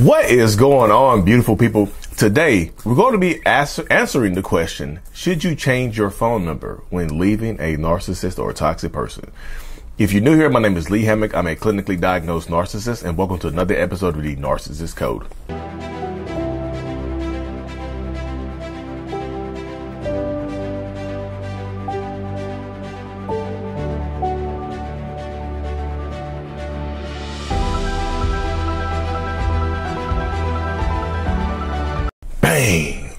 What is going on, beautiful people? Today, we're going to be answering the question, should you change your phone number when leaving a narcissist or a toxic person? If you're new here, my name is Lee Hammock. I'm a clinically diagnosed narcissist, and welcome to another episode of the Narcissist Code. Bang!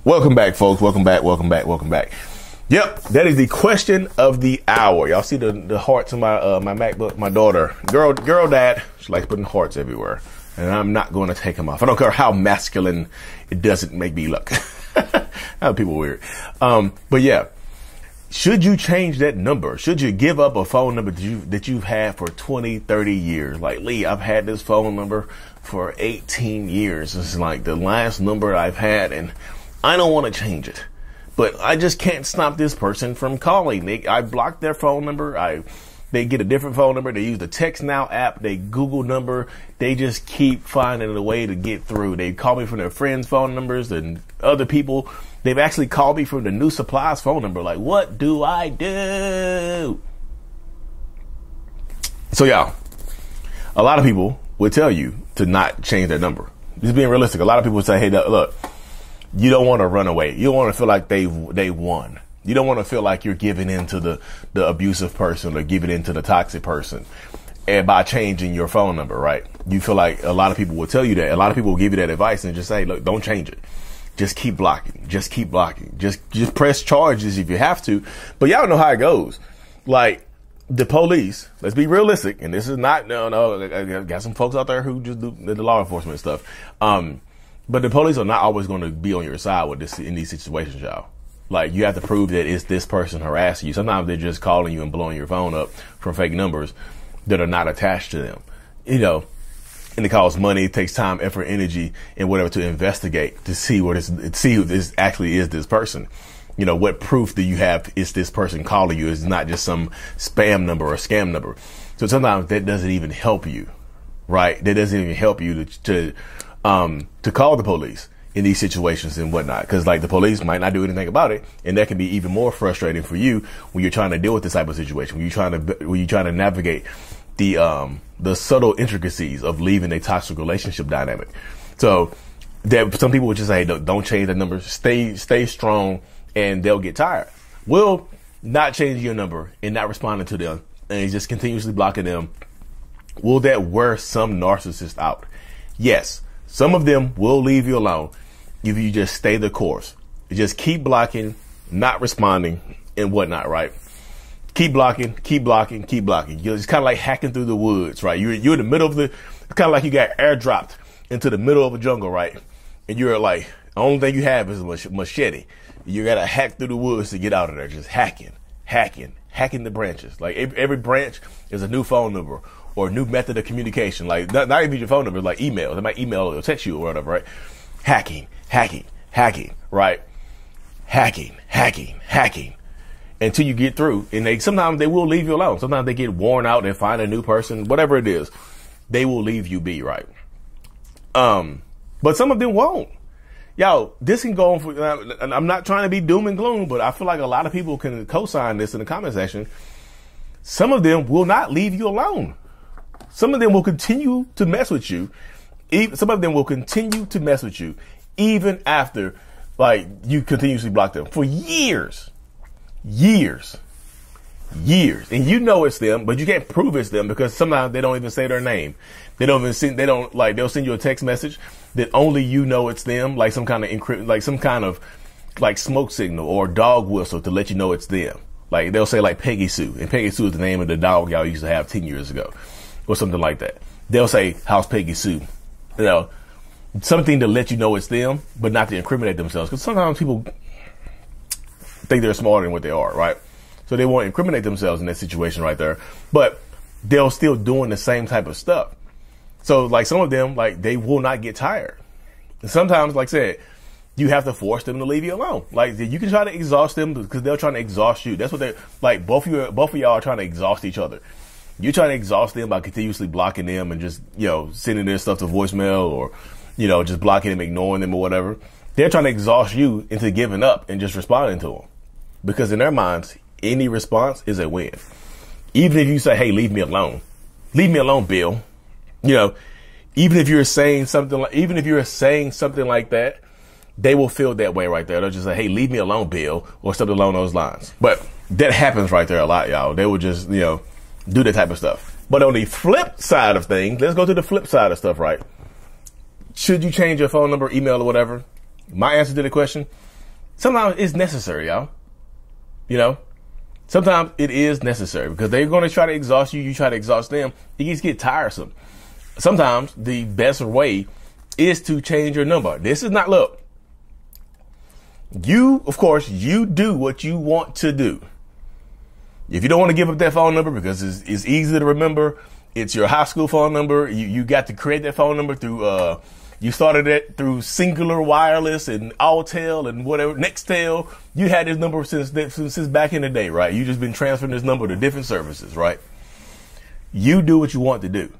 Welcome back, folks. Welcome back. Yep, that is the question of the hour. Y'all see the hearts in my my MacBook? My daughter, girl dad, she likes putting hearts everywhere, and I'm not going to take them off. I don't care how masculine it doesn't make me look. How people weird. But yeah, should you change that number? Should you give up a phone number that you've had for 20, 30 years? Like, Lee, I've had this phone number for 18 years. It's like the last number I've had, and I don't want to change it. But I just can't stop this person from calling. I blocked their phone number. They get a different phone number. They use the Text Now app. They Google number. They just keep finding a way to get through. They call me from their friends' phone numbers and other people. They've actually called me from the New Supplies phone number. Like, what do I do? So, y'all, a lot of people would tell you to not change their number. Just being realistic. A lot of people would say, hey, look. You don't want to run away. You don't want to feel like they won. You don't want to feel like you're giving in to the abusive person or giving in to the toxic person. And by changing your phone number, right? You feel like a lot of people will tell you that. A lot of people will give you that advice and just say, look, don't change it. Just keep blocking. Just keep blocking. Just press charges if you have to. But y'all know how it goes. Like the police, let's be realistic. And this is not, no, I got some folks out there who just do the law enforcement stuff. But the police are not always going to be on your side with this in these situations, y'all. Like, you have to prove that it's this person harassing you. Sometimes they're just calling you and blowing your phone up from fake numbers that are not attached to them. You know, and it costs money, it takes time, effort, energy, and whatever to investigate to see who this actually is this person. You know, what proof do you have is this person calling you? It's not just some spam number or scam number. So sometimes that doesn't even help you, right? That doesn't even help you to call the police in these situations and whatnot. Because like the police might not do anything about it. And that can be even more frustrating for you when you're trying to deal with this type of situation, when you're trying to navigate the subtle intricacies of leaving a toxic relationship dynamic. So that some people would just say, don't change the number, stay strong, and they'll get tired. Will not changing your number and not responding to them and just continuously blocking them, will that wear some narcissists out? Yes. Some of them will leave you alone if you just stay the course. You just keep blocking, not responding, and whatnot, right? Keep blocking, keep blocking, keep blocking. You're just kind of like hacking through the woods, right? You're in the middle of it's kind of like you got airdropped into the middle of a jungle, right? And you're like, the only thing you have is a machete. You got to hack through the woods to get out of there. Just hacking the branches. Like every branch is a new phone number or a new method of communication. Like not even your phone number, like email. They might email or text you or whatever, right? Hacking, right? Hacking until you get through. And sometimes they will leave you alone. Sometimes they get worn out. They find a new person, whatever it is, they will leave you be, right? But some of them won't. Yo, this can go on for, and I'm not trying to be doom and gloom, but I feel like a lot of people can co-sign this in the comment section. Some of them will not leave you alone. Some of them will continue to mess with you. Some of them will continue to mess with you even after, like, you continuously block them for years. And you know it's them, but you can't prove it's them because sometimes they don't even say their name. They'll send you a text message that only you know it's them, like some kind of smoke signal or dog whistle to let you know it's them. Like they'll say like Peggy Sue, and Peggy Sue is the name of the dog y'all used to have 10 years ago or something like that. They'll say, how's Peggy Sue? You know, something to let you know it's them, but not to incriminate themselves. Because sometimes people think they're smarter than what they are, right? So they won't incriminate themselves in that situation right there, but they're still doing the same type of stuff. So like some of them, like they will not get tired. And sometimes, like I said, you have to force them to leave you alone. Like you can try to exhaust them because they're trying to exhaust you. That's what they're like. Both of y'all are trying to exhaust each other. You're trying to exhaust them by continuously blocking them and just, you know, sending their stuff to voicemail or just blocking them, ignoring them or whatever. They're trying to exhaust you into giving up and just responding to them, because in their minds, any response is a win. Even if you say, hey, leave me alone, Bill, even if you're saying something like that, they will feel that way right there. They'll just say, hey, leave me alone, Bill, or something along those lines. But that happens right there a lot, y'all. They will just, do that type of stuff. But on the flip side of things, let's go to the flip side of stuff, right? Should you change your phone number, email, or whatever? My answer to the question, sometimes it's necessary, y'all. Sometimes it is necessary because they're going to try to exhaust you. You try to exhaust them. It gets get tiresome. Sometimes the best way is to change your number. This is not, look, of course, you do what you want to do. If you don't want to give up that phone number because it's easy to remember, it's your high school phone number. You got to create that phone number through, you started it through Singular Wireless and Alltel and whatever, Nextel. You had this number since back in the day, right? You just been transferring this number to different services, right? You do what you want to do.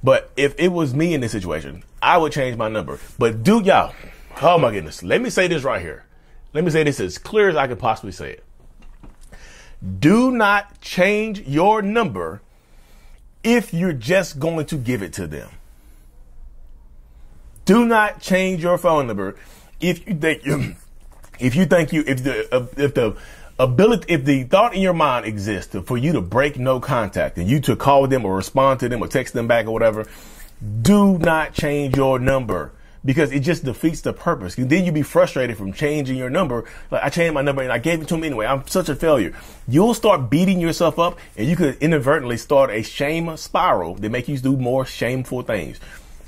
But if it was me in this situation, I would change my number. But y'all, oh my goodness, let me say this right here. Let me say this as clear as I could possibly say it. Do not change your number if you're just going to give it to them. Do not change your phone number if the thought in your mind exists for you to break no contact and you to call them or respond to them or text them back or whatever. Do not change your number, because it just defeats the purpose. And then you be frustrated from changing your number. Like, I changed my number and I gave it to him anyway. I'm such a failure. You'll start beating yourself up, and you could inadvertently start a shame spiral that make you do more shameful things.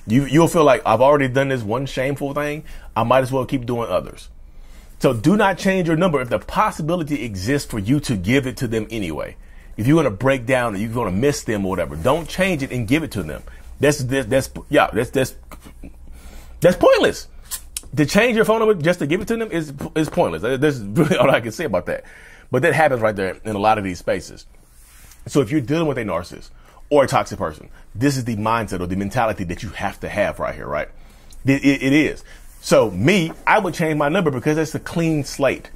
You'll feel like, I've already done this one shameful thing, I might as well keep doing others. So do not change your number if the possibility exists for you to give it to them anyway. If you're going to break down or you're going to miss them or whatever, don't change it and give it to them. That's pointless. To change your phone number just to give it to them is pointless. That's really all I can say about that. But that happens right there in a lot of these spaces. So if you're dealing with a narcissist or a toxic person, this is the mindset or the mentality that you have to have right here, right? It is. So I would change my number because that's a clean slate.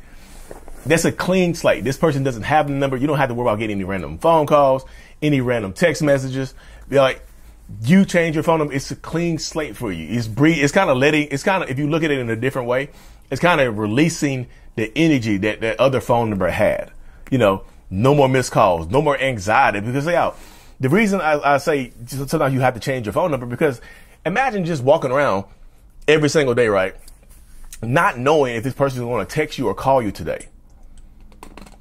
That's a clean slate. This person doesn't have the number. You don't have to worry about getting any random phone calls, any random text messages. You change your phone number, it's a clean slate for you. It's kind of if you look at it in a different way, it's kind of releasing the energy that other phone number had. No more missed calls, no more anxiety, because the reason I say sometimes you have to change your phone number, because imagine just walking around every single day, right? Not knowing if this person is going to text you or call you today.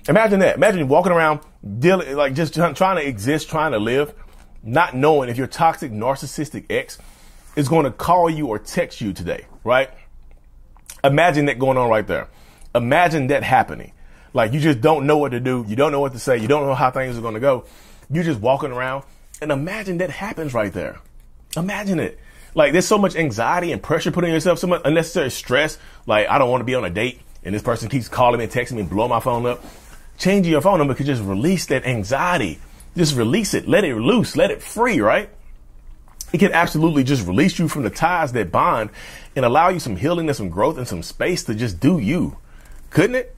Imagine that. Imagine walking around just trying to exist, trying to live, not knowing if your toxic narcissistic ex is going to call you or text you today, right? Imagine that going on right there. Imagine that happening. Like, you just don't know what to do. You don't know what to say. You don't know how things are going to go. You're just walking around, and imagine that happens right there. Imagine it. Like, there's so much anxiety and pressure put on yourself, so much unnecessary stress. Like, I don't want to be on a date, and this person keeps calling me and texting me and blowing my phone up. Changing your phone number could just release that anxiety. Just release it. Let it loose. Let it free, right? It can absolutely just release you from the ties that bond and allow you some healing and some growth and some space to just do you. Couldn't it?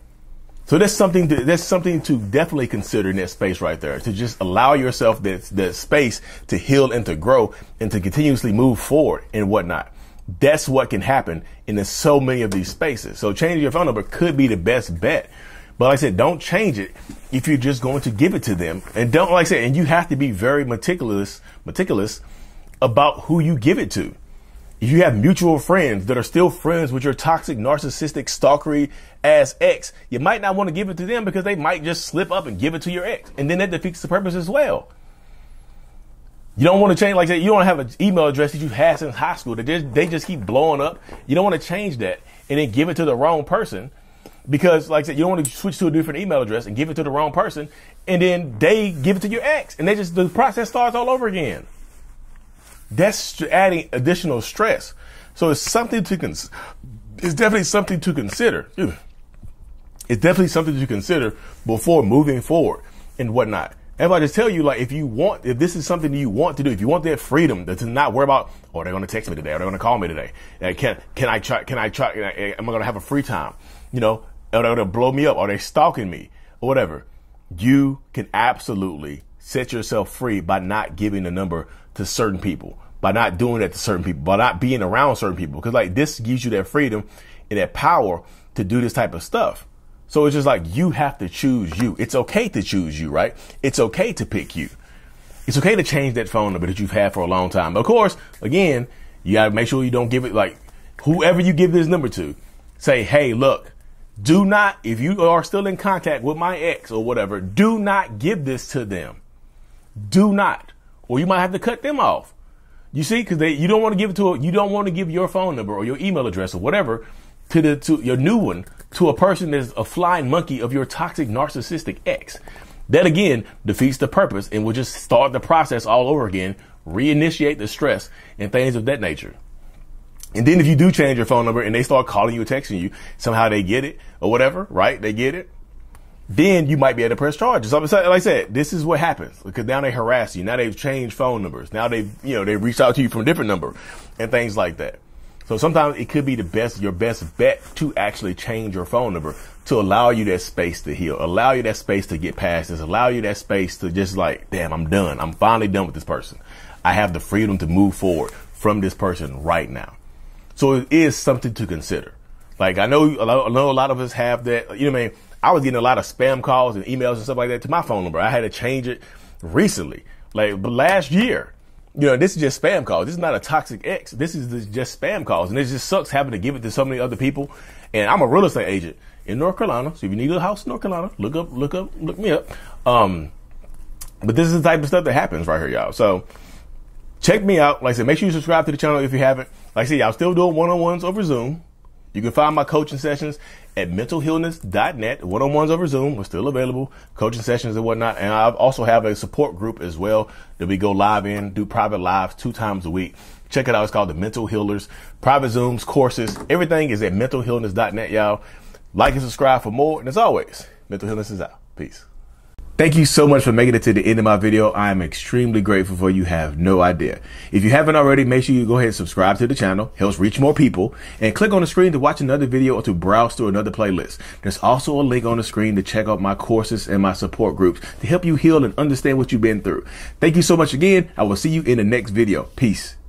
So that's something to definitely consider in that space right there, to just allow yourself that space to heal and to grow and to continuously move forward and whatnot. That's what can happen in so many of these spaces. So changing your phone number could be the best bet. But like I said, don't change it if you're just going to give it to them. And and you have to be very meticulous about who you give it to. If you have mutual friends that are still friends with your toxic, narcissistic, stalkery ass ex, you might not want to give it to them because they might just slip up and give it to your ex. And then that defeats the purpose as well. You don't want to change, like I said, you don't have an email address that you've had since high school that they just keep blowing up. You don't want to change that and then give it to the wrong person. Because, like I said, you don't want to switch to a different email address and give it to the wrong person, and then they give it to your ex, and the process starts all over again. That's adding additional stress. So it's something it's definitely something to consider. It's definitely something to consider before moving forward and whatnot. If I just tell you, like, if this is something you want to do, if you want that freedom to not worry about, oh, they're going to text me today, or they're going to call me today. Can I try, am I going to have a free time? You know, or they're going to blow me up, or they're stalking me, or whatever. You can absolutely set yourself free by not giving the number to certain people, by not doing that to certain people, by not being around certain people. Because like this gives you that freedom and that power to do this type of stuff. So it's just like you have to choose you. It's okay to choose you, right? It's okay to pick you. It's okay to change that phone number that you've had for a long time. Of course, again, you got to make sure you don't give it, like, whoever you give this number to, say, hey, look, do not, if you are still in contact with my ex or whatever, do not give this to them. Do not. Or you might have to cut them off. You see, because you don't want to give it to you don't want to give your phone number or your email address or whatever to your new one to a person that's a flying monkey of your toxic narcissistic ex. That again defeats the purpose and will just start the process all over again, reinitiate the stress and things of that nature. And then if you do change your phone number and they start calling you or texting you, somehow they get it or whatever, right? They get it. Then you might be able to press charges. Like I said, this is what happens because now they harass you. Now they've changed phone numbers. Now they reached out to you from a different number and things like that. So sometimes it could be your best bet to actually change your phone number to allow you that space to heal, allow you that space to get past this, allow you that space to just like, damn, I'm done. I'm finally done with this person. I have the freedom to move forward from this person right now. So it is something to consider. Like I know a lot of us have that, you know what I mean? I was getting a lot of spam calls and emails and stuff like that to my phone number. I had to change it recently, but last year. You know, this is just spam calls. This is not a toxic ex. This is just spam calls. And it just sucks having to give it to so many other people. And I'm a real estate agent in North Carolina. So if you need a house in North Carolina, look me up. But this is the type of stuff that happens right here, y'all. So check me out. Like I said, make sure you subscribe to the channel if you haven't. Like I said, I'm still doing one-on-ones over Zoom. You can find my coaching sessions at mentalhealness.net. One-on-ones over Zoom are still available, coaching sessions and whatnot. And I also have a support group as well that we go live in, do private lives 2 times a week. Check it out. It's called the Mental Healers, private Zooms, courses. Everything is at mentalhealness.net, y'all. Like and subscribe for more. And as always, Mental Healness is out. Peace. Thank you so much for making it to the end of my video. I am extremely grateful for you. Have no idea. If you haven't already, make sure you go ahead and subscribe to the channel. Helps reach more people. And click on the screen to watch another video or to browse through another playlist. There's also a link on the screen to check out my courses and my support groups to help you heal and understand what you've been through. Thank you so much again. I will see you in the next video. Peace.